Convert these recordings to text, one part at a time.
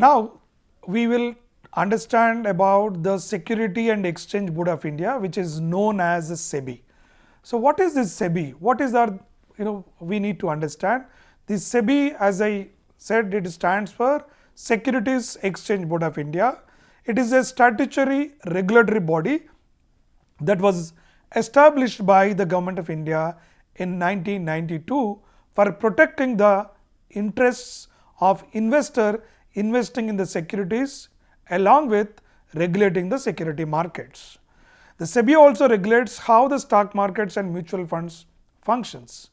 Now we will understand about the Security and Exchange Board of India, which is known as the SEBI. So what is this SEBI? What is our, we need to understand. This SEBI, as I said, it stands for Securities Exchange Board of India. It is a statutory regulatory body that was established by the Government of India in 1992 for protecting the interests of investor investing in the securities along with regulating the security markets. The SEBI also regulates how the stock markets and mutual funds functions.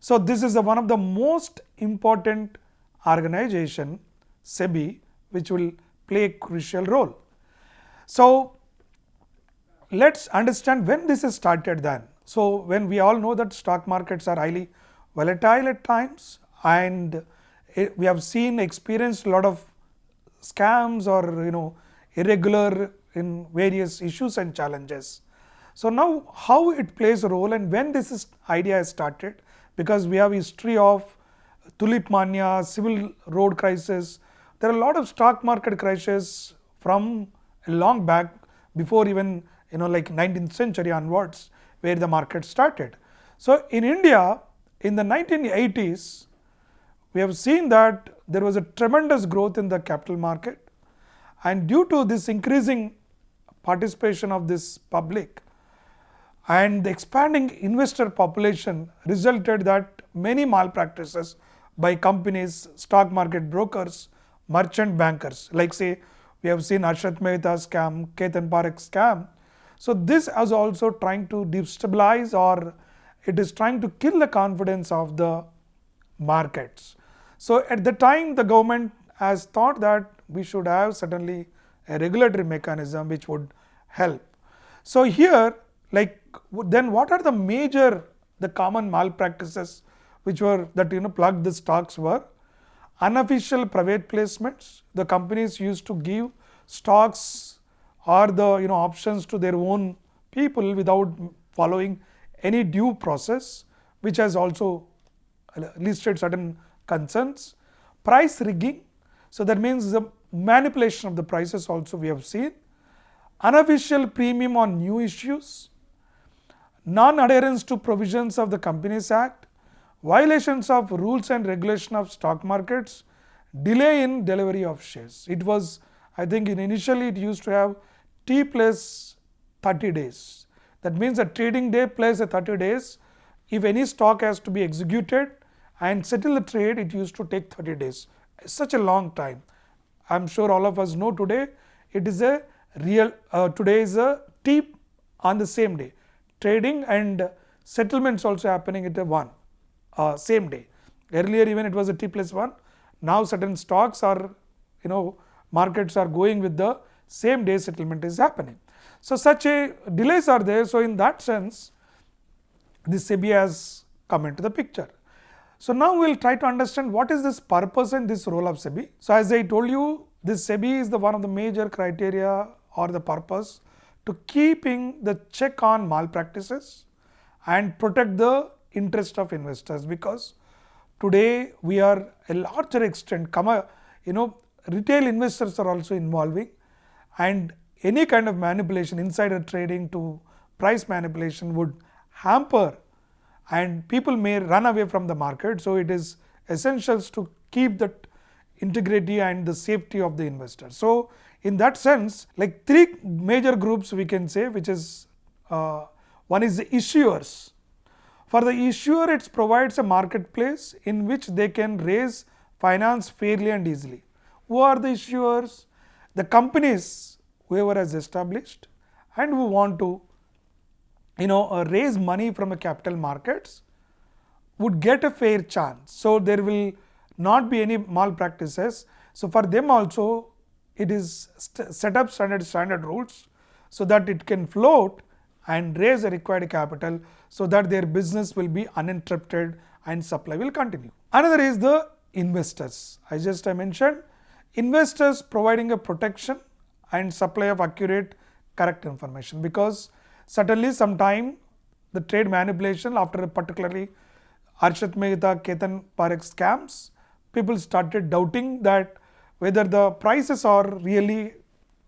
So this is one of the most important organization, SEBI, which will play a crucial role. So let's understand when this is started then. So when we all know that stock markets are highly volatile at times, and we have experienced a lot of scams or irregular in various issues and challenges. So now how it plays a role and when this idea is started, because we have history of tulip mania, civil road crisis. There are a lot of stock market crises from a long back before even like 19th century onwards, where the market started. So in India in the 1980s, we have seen that there was a tremendous growth in the capital market, and due to this increasing participation of this public and the expanding investor population resulted that many malpractices by companies, stock market brokers, merchant bankers, like say we have seen Harshad Mehta scam, Ketan Parekh scam. So this is also trying to destabilize, or it is trying to kill the confidence of the markets. So at the time the government has thought that we should have certainly a regulatory mechanism which would help. So here, like, then what are the common malpractices which were that plugged the stocks were? Unofficial private placements. The companies used to give stocks or the options to their own people without following any due process, which has also listed certain concerns. Price rigging, so that means the manipulation of the prices also we have seen. Unofficial premium on new issues, non-adherence to provisions of the Companies Act, violations of rules and regulation of stock markets, delay in delivery of shares. It was, I think initially it used to have T plus 30 days. That means a trading day plus a 30 days. If any stock has to be executed and settle the trade, it used to take 30 days. It's such a long time. I'm sure all of us know today it is a real, today is a T on the same day. Trading and settlements also happening at a same day. Earlier even it was a T plus 1. Now certain stocks are, markets are going with the same day settlement is happening. So such a delays are there. So in that sense, this SEBI has come into the picture. So now we will try to understand what is this purpose and this role of SEBI. So as I told you, this SEBI is one of the major criteria or the purpose to keeping the check on malpractices and protect the interest of investors, because today we are a larger extent, retail investors are also involving, and any kind of manipulation, insider trading to price manipulation would hamper and people may run away from the market. So it is essential to keep that integrity and the safety of the investor. So in that sense, like three major groups we can say, which is one is the issuers. For the issuer, it provides a marketplace in which they can raise finance fairly and easily. Who are the issuers? The companies whoever has established and who want to raise money from the capital markets would get a fair chance. So there will not be any malpractices. So for them also it is set up standard rules so that it can float and raise the required capital so that their business will be uninterrupted and supply will continue. Another is the investors. I mentioned investors providing a protection and supply of accurate, correct information, because certainly sometime the trade manipulation after particularly Harshad Mehta, Ketan Parekh scams, people started doubting that whether the prices are really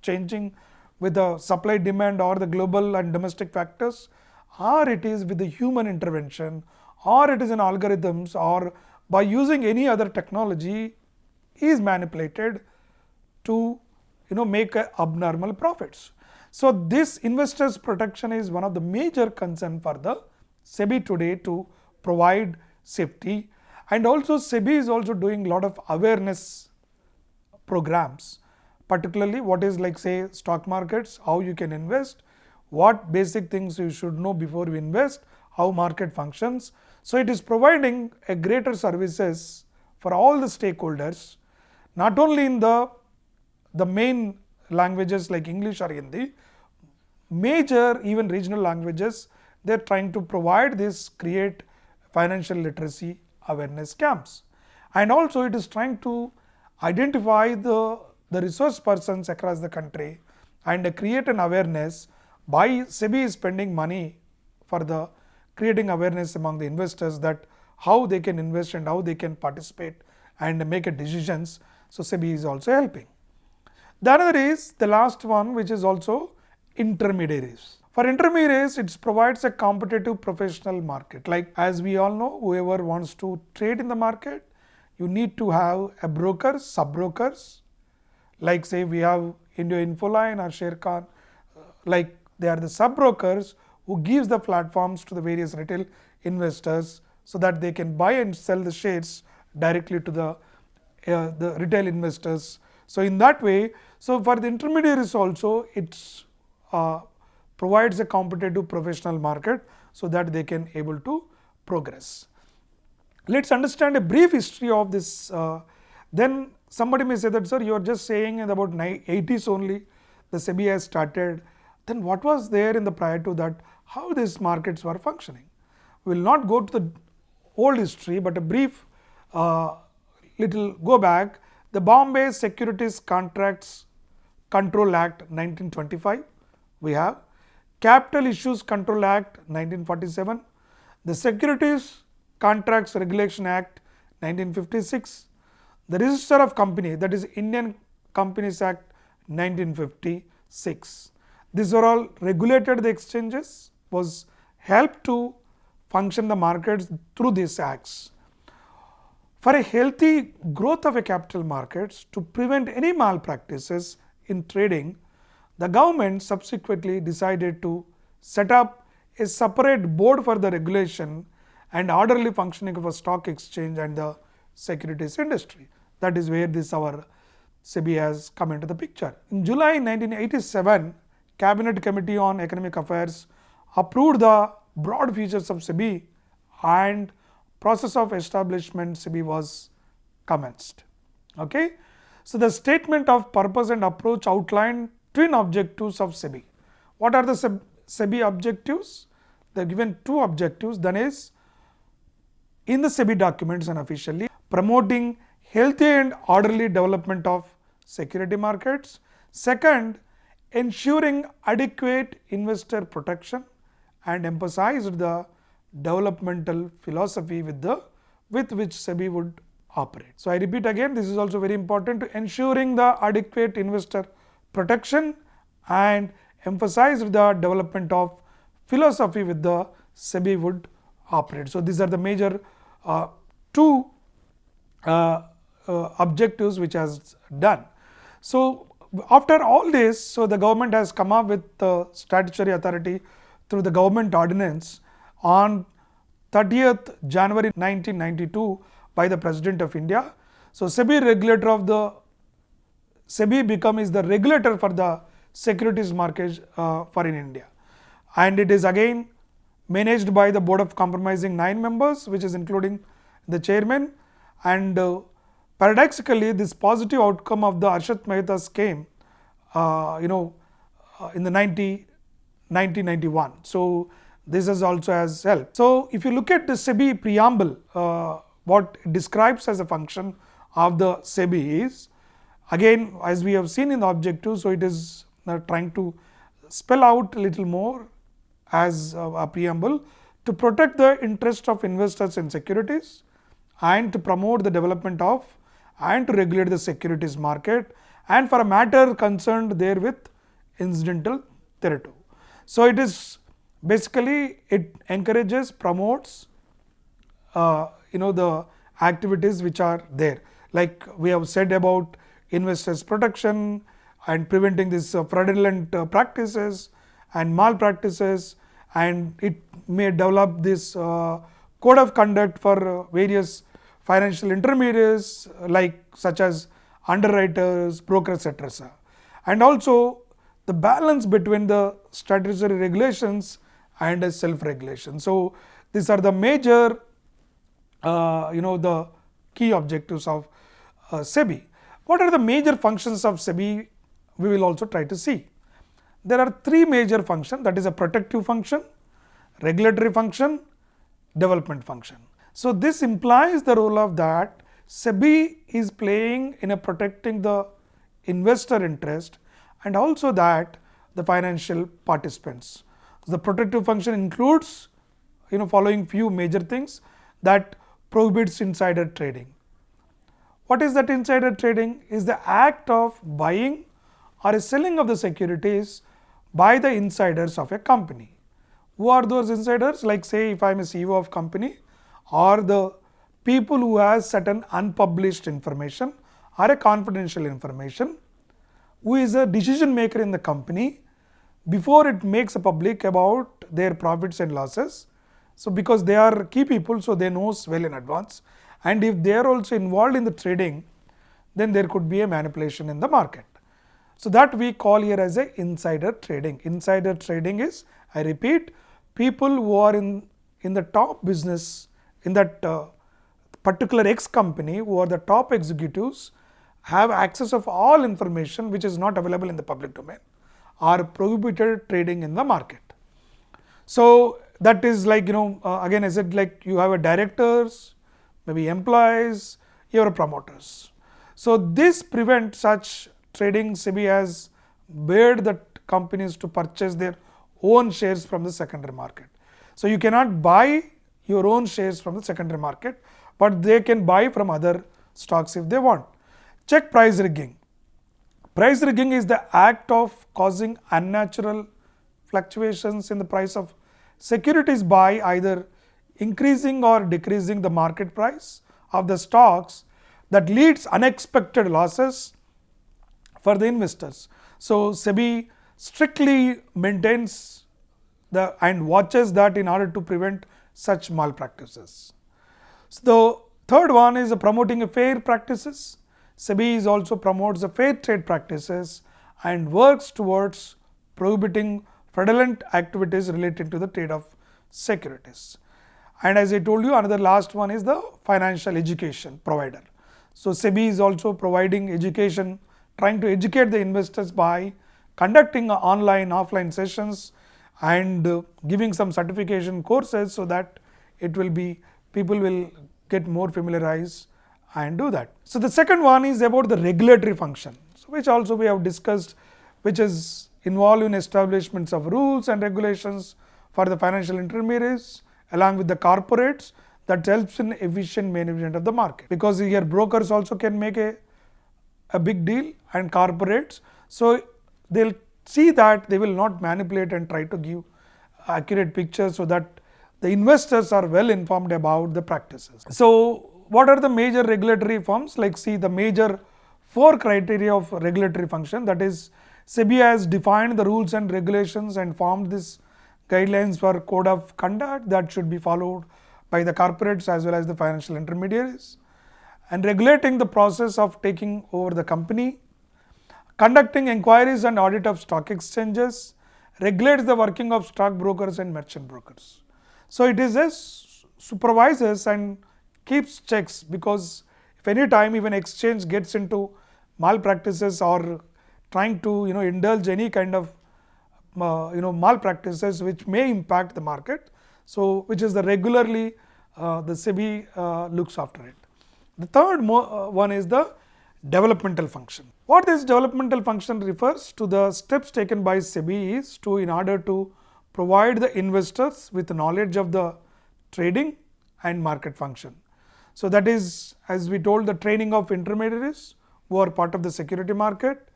changing with the supply demand or the global and domestic factors, or it is with the human intervention, or it is in algorithms, or by using any other technology is manipulated to make abnormal profits. So this investors protection is one of the major concern for the SEBI today to provide safety, and also SEBI is also doing a lot of awareness programs, particularly what is like say stock markets, how you can invest, what basic things you should know before you invest, how market functions. So it is providing a greater services for all the stakeholders, not only in the main languages like English or Hindi, major even regional languages, they are trying to provide this, create financial literacy awareness camps. And also it is trying to identify the resource persons across the country and create an awareness by SEBI is spending money for the creating awareness among the investors that how they can invest and how they can participate and make a decisions. So SEBI is also helping. The other is the last one, which is also intermediaries. For intermediaries, it provides a competitive professional market. Like as we all know, whoever wants to trade in the market, you need to have a broker, sub-brokers. Like say we have India Infoline or Sharekhan, like they are the sub-brokers who gives the platforms to the various retail investors so that they can buy and sell the shares directly to the retail investors. So in that way, so for the intermediaries also it provides a competitive professional market so that they can able to progress. Let's understand a brief history of this. Then somebody may say that, sir, you are just saying in about 80s only the SEBI has started. Then what was there in the prior to that? How these markets were functioning? We will not go to the old history, but a brief little go back. The Bombay Securities Contracts Control Act 1925, we have Capital Issues Control Act 1947, the Securities Contracts Regulation Act 1956, the Register of Company, that is Indian Companies Act 1956. These are all regulated the exchanges, was helped to function the markets through these acts. For a healthy growth of a capital markets, to prevent any malpractices in trading, the government subsequently decided to set up a separate board for the regulation and orderly functioning of a stock exchange and the securities industry. That is where this our SEBI has come into the picture. In July 1987, Cabinet Committee on Economic Affairs approved the broad features of SEBI and process of establishment SEBI was commenced. Okay. So the statement of purpose and approach outlined twin objectives of SEBI. What are the SEBI objectives? They are given two objectives. That is, in the SEBI documents and officially, promoting healthy and orderly development of security markets. Second, ensuring adequate investor protection and emphasized the developmental philosophy with which SEBI would operate. So I repeat again, this is also very important, to ensuring the adequate investor protection and emphasize the development of philosophy with the SEBI would operate. So these are the major two objectives which has done. So after all this, so the government has come up with the statutory authority through the government ordinance on 30th January 1992 by the President of India. So SEBI regulator of the SEBI becomes the regulator for the securities market for in India, and it is again managed by the board of compromising 9 members, which is including the chairman. And paradoxically, this positive outcome of the Arshad Mehta's came in the 1991. So this is also has helped. So if you look at the SEBI preamble, what it describes as a function of the SEBI is, again as we have seen in the objective, so it is trying to spell out a little more as a preamble to protect the interest of investors in securities and to promote the development of and to regulate the securities market, and for a matter concerned therewith incidental thereto. So it is basically, it encourages, promotes the activities which are there, like we have said about investors protection and preventing this fraudulent practices and malpractices, and it may develop this code of conduct for various financial intermediaries like such as underwriters, brokers, etc. And also the balance between the statutory regulations and self-regulation. So these are the major the key objectives of SEBI. What are the major functions of SEBI? We will also try to see. There are three major functions, that is a protective function, regulatory function, development function. So this implies the role of that SEBI is playing in a protecting the investor interest and also that the financial participants. The protective function includes following few major things, that prohibits insider trading. What is that insider trading? Is the act of buying or selling of the securities by the insiders of a company. Who are those insiders? Like say if I am a CEO of company, or the people who has certain unpublished information or a confidential information, who is a decision maker in the company before it makes a public about their profits and losses. So because they are key people, so they knows well in advance, and if they are also involved in the trading, then there could be a manipulation in the market. So that we call here as a insider trading. Insider trading is, I repeat, people who are in the top business in that particular X company, who are the top executives, have access of all information which is not available in the public domain, are prohibited trading in the market. So that is like again I said, like you have a directors, maybe employees, you have promoters. So this prevents such trading. SEBI has barred the companies to purchase their own shares from the secondary market. So you cannot buy your own shares from the secondary market, but they can buy from other stocks if they want. Check price rigging. Price rigging is the act of causing unnatural fluctuations in the price of securities by either increasing or decreasing the market price of the stocks that leads unexpected losses for the investors. So SEBI strictly maintains and watches that in order to prevent such malpractices. So the third one is promoting a fair practices. SEBI is also promotes the fair trade practices and works towards prohibiting fraudulent activities related to the trade of securities. And as I told you, another last one is the financial education provider. So SEBI is also providing education, trying to educate the investors by conducting online, offline sessions and giving some certification courses, so that it will be, people will get more familiarized and do that. So the second one is about the regulatory function, which also we have discussed, which is involved in establishments of rules and regulations for the financial intermediaries along with the corporates, that helps in efficient management of the market, because here brokers also can make a big deal and corporates. So they'll see that they will not manipulate and try to give accurate pictures, so that the investors are well informed about the practices. So what are the major regulatory forms? Like see the major 4 criteria of regulatory function, that is SEBI has defined the rules and regulations and formed this guidelines for code of conduct that should be followed by the corporates as well as the financial intermediaries, and regulating the process of taking over the company, conducting inquiries and audit of stock exchanges, regulates the working of stock brokers and merchant brokers. So it is a supervises and keeps checks, because if any time even exchange gets into malpractices or trying to indulge any kind of malpractices which may impact the market, so which is the regularly the SEBI looks after it. The third one is the developmental function. What this developmental function refers to, the steps taken by SEBI is to, in order to provide the investors with knowledge of the trading and market function. So that is, as we told, the training of intermediaries who are part of the security market.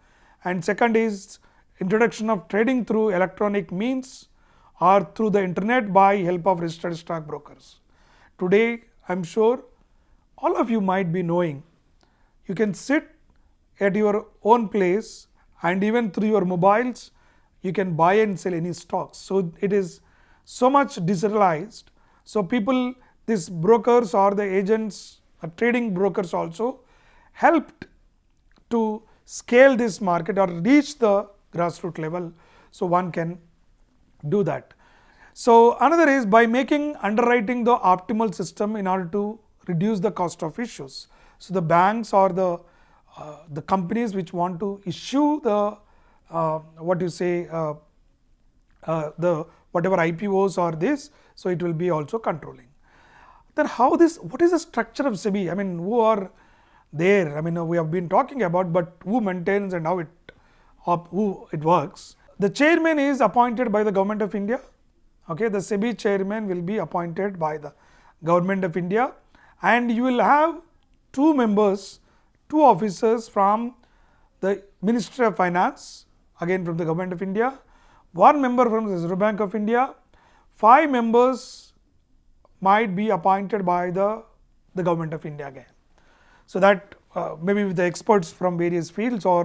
And second is introduction of trading through electronic means or through the internet by help of registered stockbrokers. Today, I am sure all of you might be knowing, you can sit at your own place and even through your mobiles, you can buy and sell any stocks. So it is so much digitalized. So people, these brokers or the agents, trading brokers also helped to scale this market or reach the grassroots level. So one can do that. So another is by making underwriting the optimal system in order to reduce the cost of issues. So the banks or the companies which want to issue the the whatever IPOs or this, so it will be also controlling. Then how this, what is the structure of SEBI? I mean, who are there? I mean, we have been talking about, but who maintains and how it works? The chairman is appointed by the Government of India. Okay, the SEBI chairman will be appointed by the Government of India, and you will have two members, two officers from the Ministry of Finance, again from the Government of India, one member from the Reserve Bank of India, 5 members might be appointed by the Government of India again. So that maybe with the experts from various fields or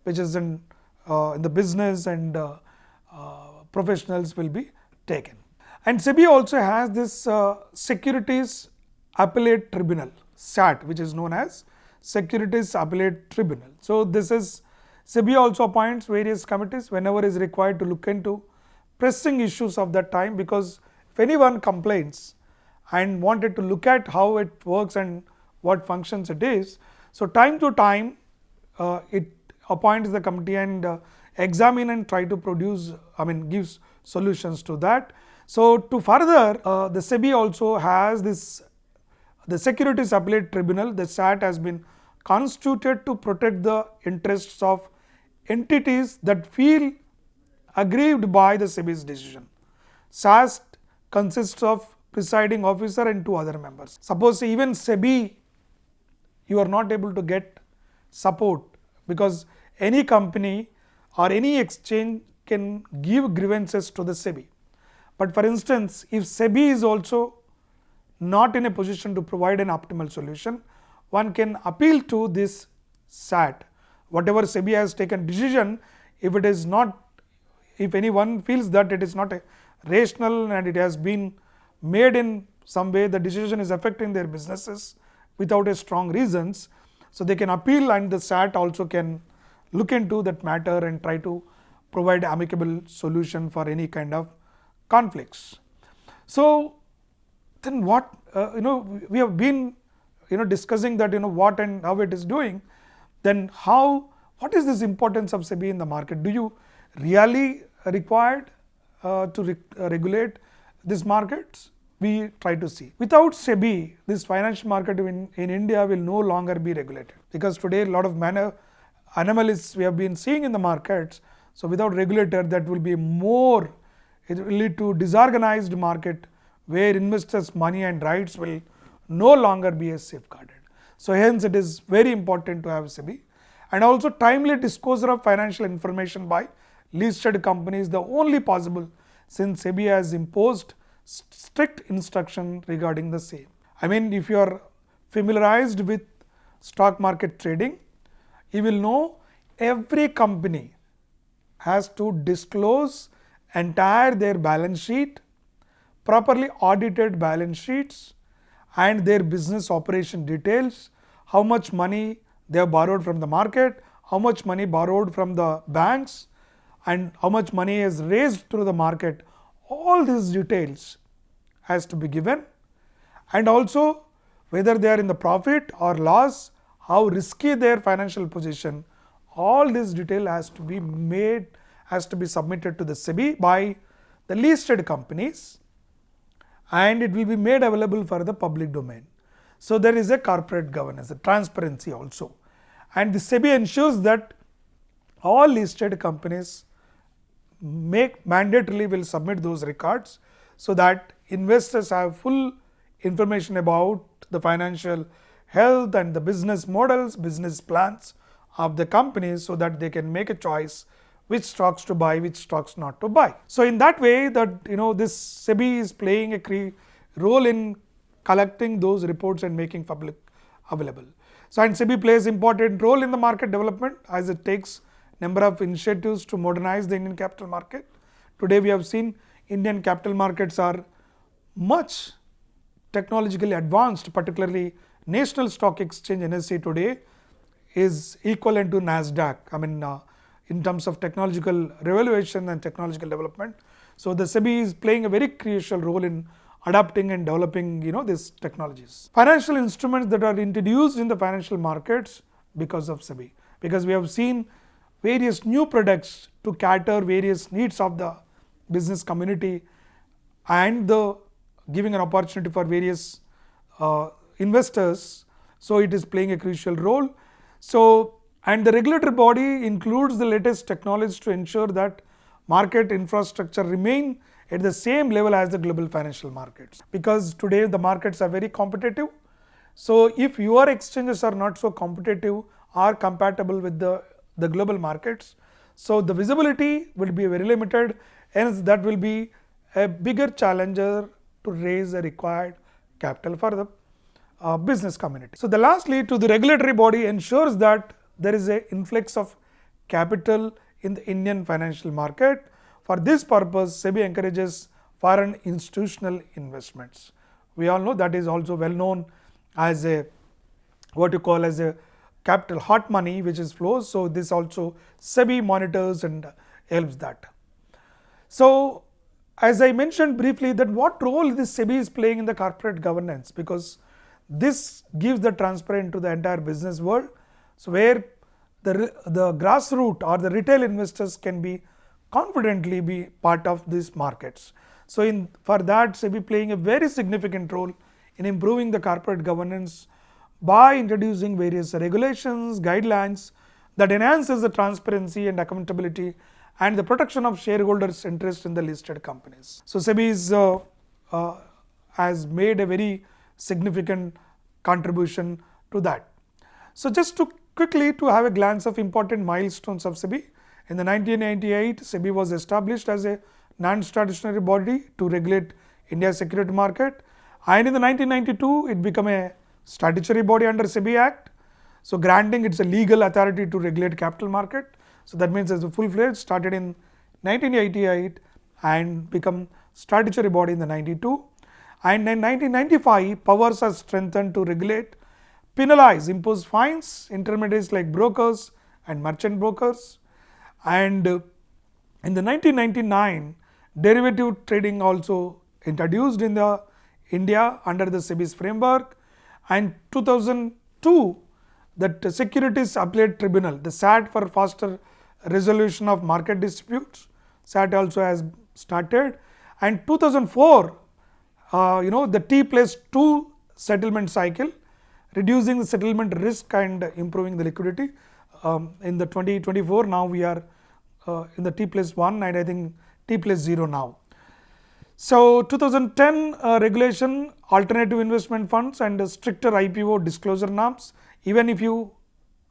which is in the business and professionals will be taken. And SEBI also has this Securities Appellate Tribunal, SAT, which is known as Securities Appellate Tribunal. So this is, SEBI also appoints various committees whenever is required to look into pressing issues of that time, because if anyone complains and wanted to look at how it works and what functions it is, so time to time it appoints the committee and examine and try to produce, gives solutions to that. So to further, the SEBI also has this, the Securities Appellate Tribunal, the SAT, has been constituted to protect the interests of entities that feel aggrieved by the SEBI's decision. SAT consists of presiding officer and 2 other members. Suppose even SEBI, you are not able to get support, because any company or any exchange can give grievances to the SEBI. But for instance, if SEBI is also not in a position to provide an optimal solution, one can appeal to this SAT. Whatever SEBI has taken decision, if it is not, if anyone feels that it is not a rational and it has been made in some way, the decision is affecting their businesses without a strong reasons, so they can appeal, and the SAT also can look into that matter and try to provide amicable solution for any kind of conflicts. So then what, we have been discussing that what and how it is doing. Then what is this importance of SEBI in the market? Do you really required to regulate these markets? We try to see. Without SEBI, this financial market in India will no longer be regulated, because today a lot of anomalies we have been seeing in the markets. So without regulator, that will be more, it will lead to disorganized market where investors' money and rights will no longer be as safeguarded. So hence it is very important to have SEBI. And also timely disclosure of financial information by listed companies, the only possible, since SEBI has imposed strict instruction regarding the same. If you are familiarized with stock market trading, you will know every company has to disclose entire their balance sheet, properly audited balance sheets, and their business operation details, how much money they have borrowed from the market, how much money borrowed from the banks, and how much money is raised through the market. All these details has to be given, and also whether they are in the profit or loss, how risky their financial position, all this detail has to be made, has to be submitted to the SEBI by the listed companies, and it will be made available for the public domain. So there is a corporate governance, a transparency also, and the SEBI ensures that all listed companies mandatorily will submit those records, so that investors have full information about the financial health and the business models, business plans of the companies, so that they can make a choice which stocks to buy, which stocks not to buy. So in that way, that this SEBI is playing a role in collecting those reports and making public available. So and SEBI plays important role in the market development, as it takes number of initiatives to modernize the Indian capital market. Today we have seen Indian capital markets are much technologically advanced, particularly National Stock Exchange NSE today is equivalent to NASDAQ. In terms of technological revolution and technological development. So the SEBI is playing a very crucial role in adapting and developing these technologies. Financial instruments that are introduced in the financial markets because of SEBI, because we have seen various new products to cater various needs of the business community and the giving an opportunity for various investors. So it is playing a crucial role. So and the regulatory body includes the latest technologies to ensure that market infrastructure remain at the same level as the global financial markets, because today the markets are very competitive. So if your exchanges are not so competitive or compatible with the global markets, so the visibility will be very limited, hence that will be a bigger challenger to raise the required capital for the business community. So the lastly, to the regulatory body ensures that there is an influx of capital in the Indian financial market. For this purpose, SEBI encourages foreign institutional investments. We all know that is also well known as a capital hot money which is flows. So this also SEBI monitors and helps that. So as I mentioned briefly, that what role this SEBI is playing in the corporate governance, because this gives the transparency to the entire business world. So where the grassroots or the retail investors can be confidently be part of these markets. So for that, SEBI playing a very significant role in improving the corporate governance by introducing various regulations, guidelines that enhances the transparency and accountability and the protection of shareholders' interest in the listed companies. So SEBI has made a very significant contribution to that. So just to quickly to have a glance of important milestones of SEBI. In the 1998, SEBI was established as a non-statutory body to regulate India's security market, and in the 1992 it became a statutory body under SEBI Act, so granting its a legal authority to regulate capital market. So that means as a full-fledged started in 1988 and become statutory body in the 92, and in 1995 powers are strengthened to regulate, penalize, impose fines, intermediaries like brokers and merchant brokers. And in the 1999, derivative trading also introduced in the India under the SEBI's framework, and 2002 that Securities Appellate Tribunal, the SAT for faster resolution of market disputes, SAT also has started, and 2004 the T+2 settlement cycle, reducing the settlement risk and improving the liquidity. In the 2024 now we are in the T+1 and I think T+0 now. So 2010 regulation, alternative investment funds and stricter IPO disclosure norms. Even if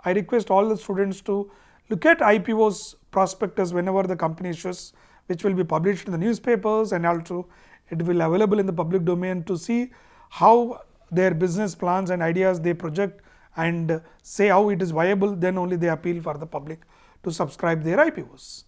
I request all the students to look at IPO's prospectus whenever the company issues, which will be published in the newspapers, and also it will be available in the public domain to see how their business plans and ideas they project and say how it is viable, then only they appeal for the public to subscribe their IPOs.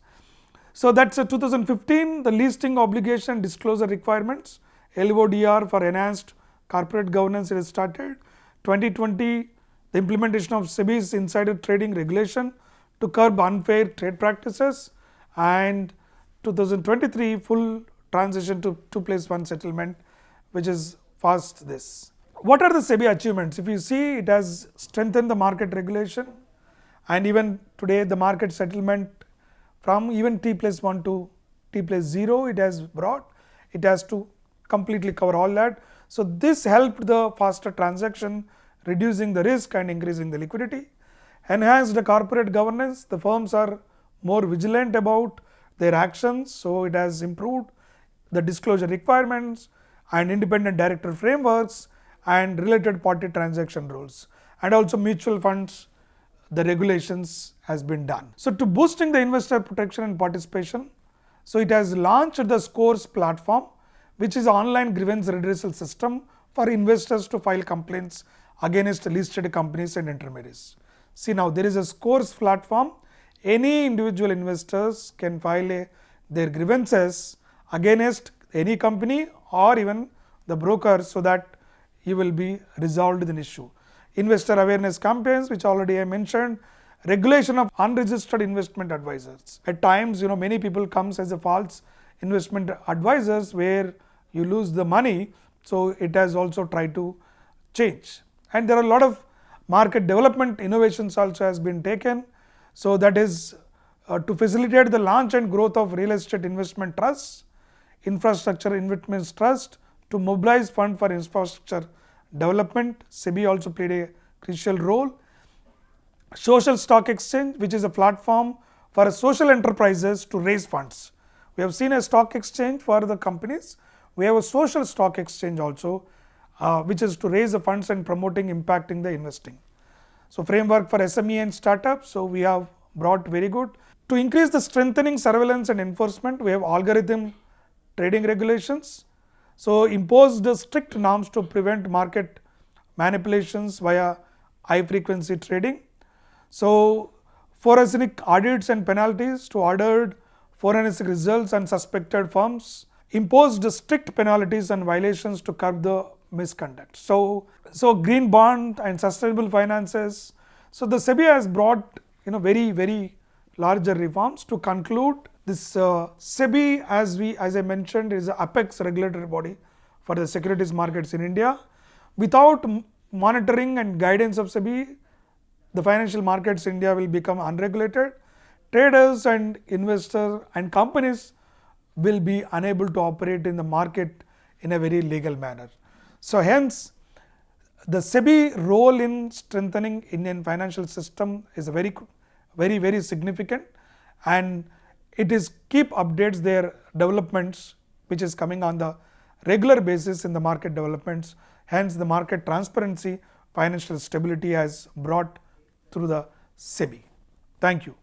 So that's a 2015, the listing obligation disclosure requirements, LODR for enhanced corporate governance is started. 2020, the implementation of SEBI's insider trading regulation to curb unfair trade practices, and 2023 full transition to 2+1 settlement, which is fast this. What are the SEBI achievements? If you see, it has strengthened the market regulation, and even today the market settlement from even T+1 to T+0 it has brought. It has to completely cover all that. So this helped the faster transaction, reducing the risk and increasing the liquidity. Enhanced the corporate governance, the firms are more vigilant about their actions, so it has improved the disclosure requirements and independent director frameworks and related party transaction rules, and also mutual funds, the regulations has been done. So to boosting the investor protection and participation, so it has launched the Scores platform, which is an online grievance redressal system for investors to file complaints against listed companies and intermediaries. See, now there is a Scores platform. Any individual investors can file their grievances against any company or even the broker, so that you will be resolved an issue. Investor awareness campaigns, which already I mentioned. Regulation of unregistered investment advisors. At times, many people comes as a false investment advisors where you lose the money. So it has also tried to change. And there are a lot of market development innovations also has been taken. So that is to facilitate the launch and growth of real estate investment trusts, infrastructure investment trust, to mobilize fund for infrastructure development. SEBI also played a crucial role. Social stock exchange, which is a platform for social enterprises to raise funds. We have seen a stock exchange for the companies. We have a social stock exchange also, which is to raise the funds and promoting impacting the investing. So framework for SME and startups, so we have brought very good. To increase the strengthening surveillance and enforcement, we have algorithm trading regulations. So impose the strict norms to prevent market manipulations via high frequency trading. So forensic audits and penalties to ordered forensic results and suspected firms. Imposed strict penalties and violations to curb the misconduct. So green bond and sustainable finances. So the SEBI has brought very larger reforms. To conclude, this SEBI, as I mentioned, is the apex regulatory body for the securities markets in India. Without monitoring and guidance of SEBI, the financial markets in India will become unregulated. Traders and investors and companies will be unable to operate in the market in a very legal manner. So hence, the SEBI role in strengthening Indian financial system is very significant, and it is keep updates their developments, which is coming on the regular basis in the market developments. Hence, the market transparency, financial stability has brought through the SEBI. Thank you.